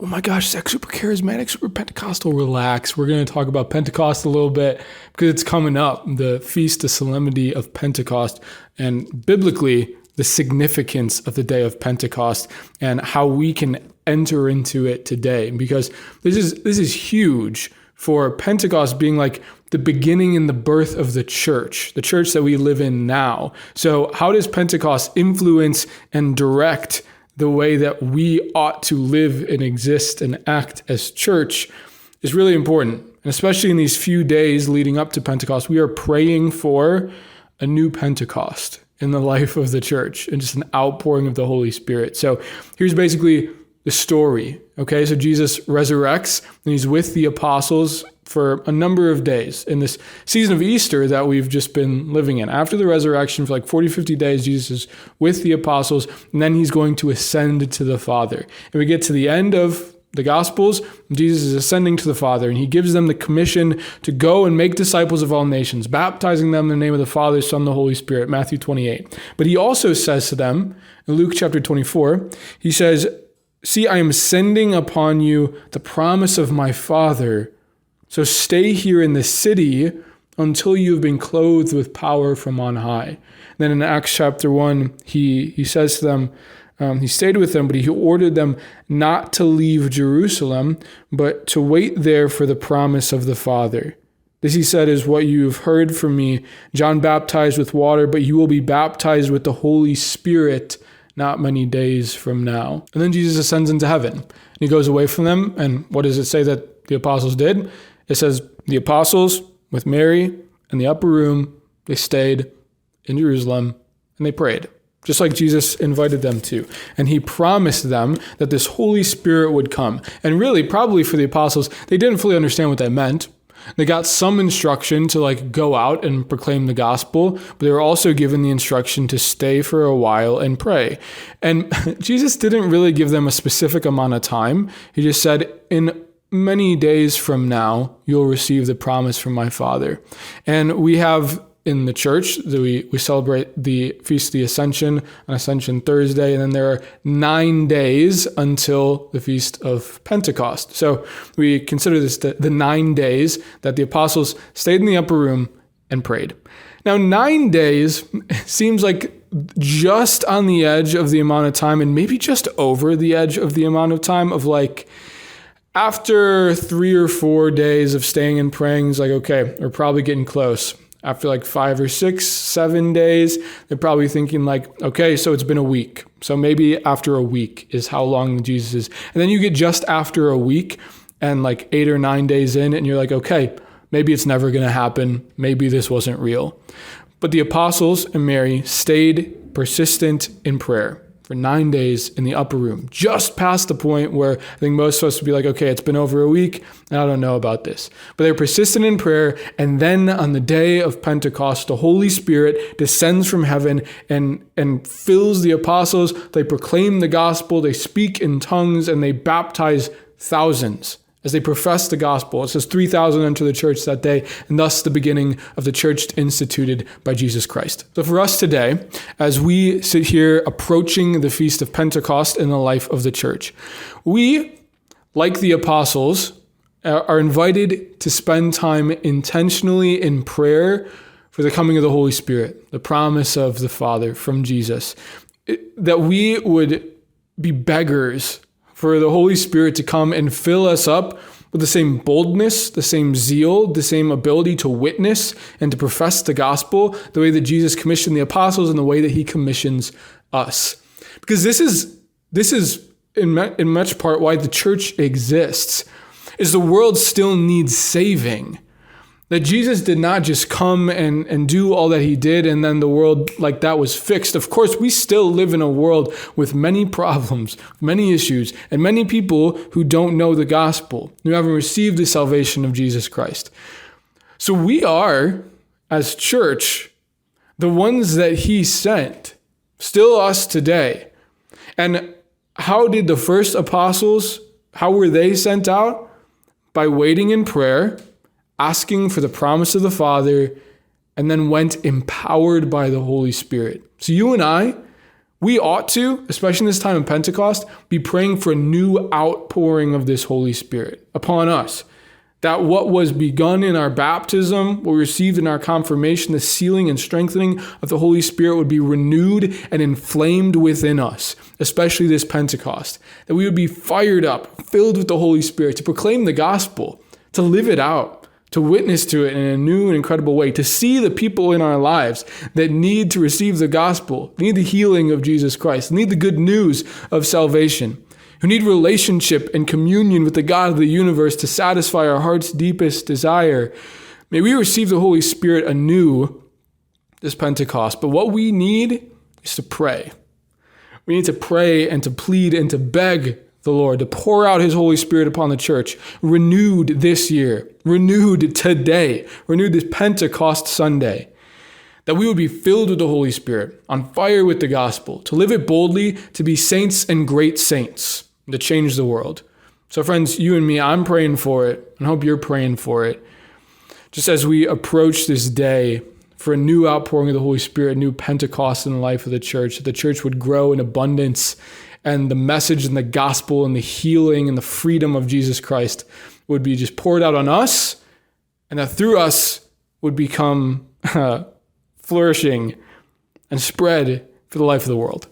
oh my gosh, Zach, super charismatic, super Pentecostal, relax. We're going to talk about Pentecost a little bit because it's coming up, the feast, the solemnity of Pentecost, and biblically, the significance of the day of Pentecost and how we can enter into it today. Because this is huge for Pentecost being like the beginning and the birth of the church that we live in now. So how does Pentecost influence and direct the way that we ought to live and exist and act as church is really important. And especially in these few days leading up to Pentecost, we are praying for a new Pentecost in the life of the church and just an outpouring of the Holy Spirit. So here's basically the story. Okay, so Jesus resurrects and he's with the apostles for a number of days in this season of Easter that we've just been living in. After the resurrection, for like 40, 50 days, Jesus is with the apostles, and then he's going to ascend to the Father. And we get to the end of the Gospels, Jesus is ascending to the Father, and he gives them the commission to go and make disciples of all nations, baptizing them in the name of the Father, Son, and the Holy Spirit, Matthew 28. But he also says to them, in Luke chapter 24, he says, "See, I am sending upon you the promise of my Father. So stay here in the city until you have been clothed with power from on high." Then in Acts chapter 1, he says to them, he stayed with them, but he ordered them not to leave Jerusalem, but to wait there for the promise of the Father. This, he said, is what you have heard from me. John baptized with water, but you will be baptized with the Holy Spirit not many days from now. And then Jesus ascends into heaven. And he goes away from them. And what does it say that the apostles did? It says the apostles with Mary in the upper room, they stayed in Jerusalem and they prayed, just like Jesus invited them to. And he promised them that this Holy Spirit would come. And really, probably for the apostles, they didn't fully understand what that meant. They got some instruction to like go out and proclaim the gospel, but they were also given the instruction to stay for a while and pray. And Jesus didn't really give them a specific amount of time. He just said, in many days from now, you'll receive the promise from my Father. And we have in the church, we celebrate the Feast of the Ascension on Ascension Thursday, and then there are 9 days until the Feast of Pentecost. So we consider this the 9 days that the apostles stayed in the upper room and prayed. Now, 9 days seems like just on the edge of the amount of time, and maybe just over the edge of the amount of time of like, after 3 or 4 days of staying and praying, it's like, okay, we're probably getting close. After like 5 or 6, 7 days, they're probably thinking like, okay, so it's been a week. So maybe after a week is how long Jesus is. And then you get just after a week and like 8 or 9 days in, and you're like, okay, maybe it's never going to happen. Maybe this wasn't real. But the apostles and Mary stayed persistent in prayer for 9 days in the upper room, just past the point where I think most of us would be like, okay, it's been over a week, and I don't know about this. But they're persistent in prayer, and then on the day of Pentecost, the Holy Spirit descends from heaven and fills the apostles. They proclaim the gospel, they speak in tongues, and they baptize thousands as they profess the gospel. It says 3,000 enter the church that day, and thus the beginning of the church instituted by Jesus Christ. So for us today, as we sit here approaching the Feast of Pentecost in the life of the church, we, like the apostles, are invited to spend time intentionally in prayer for the coming of the Holy Spirit, the promise of the Father from Jesus, that we would be beggars for the Holy Spirit to come and fill us up with the same boldness, the same zeal, the same ability to witness and to profess the gospel, the way that Jesus commissioned the apostles and the way that he commissions us. Because this is in much part why the church exists, is the world still needs saving. That Jesus did not just come and do all that he did and then the world like that was fixed. Of course, we still live in a world with many problems, many issues, and many people who don't know the gospel, who haven't received the salvation of Jesus Christ. So we are, as church, the ones that he sent, still us today. And how did the first apostles, how were they sent out? By waiting in prayer, asking for the promise of the Father, and then went empowered by the Holy Spirit. So you and I, We ought to, especially in this time of Pentecost, be praying for a new outpouring of this Holy Spirit upon us. That what was begun in our baptism, what we received in our confirmation, the sealing and strengthening of the Holy Spirit would be renewed and inflamed within us, especially this Pentecost. That we would be fired up, filled with the Holy Spirit to proclaim the gospel, to live it out, to witness to it in a new and incredible way, to see the people in our lives that need to receive the gospel, need the healing of Jesus Christ, need the good news of salvation, who need relationship and communion with the God of the universe to satisfy our heart's deepest desire. May we receive the Holy Spirit anew this Pentecost. But what we need is to pray. We need to pray and to plead and to beg the Lord to pour out his Holy Spirit upon the church, renewed this year, renewed today, renewed this Pentecost Sunday. That we would be filled with the Holy Spirit, on fire with the gospel, to live it boldly, to be saints and great saints, to change the world. So friends, you and me, I'm praying for it, and I hope you're praying for it. Just as we approach this day for a new outpouring of the Holy Spirit, a new Pentecost in the life of the church would grow in abundance, and the message and the gospel and the healing and the freedom of Jesus Christ would be just poured out on us, and that through us would become flourishing and spread for the life of the world.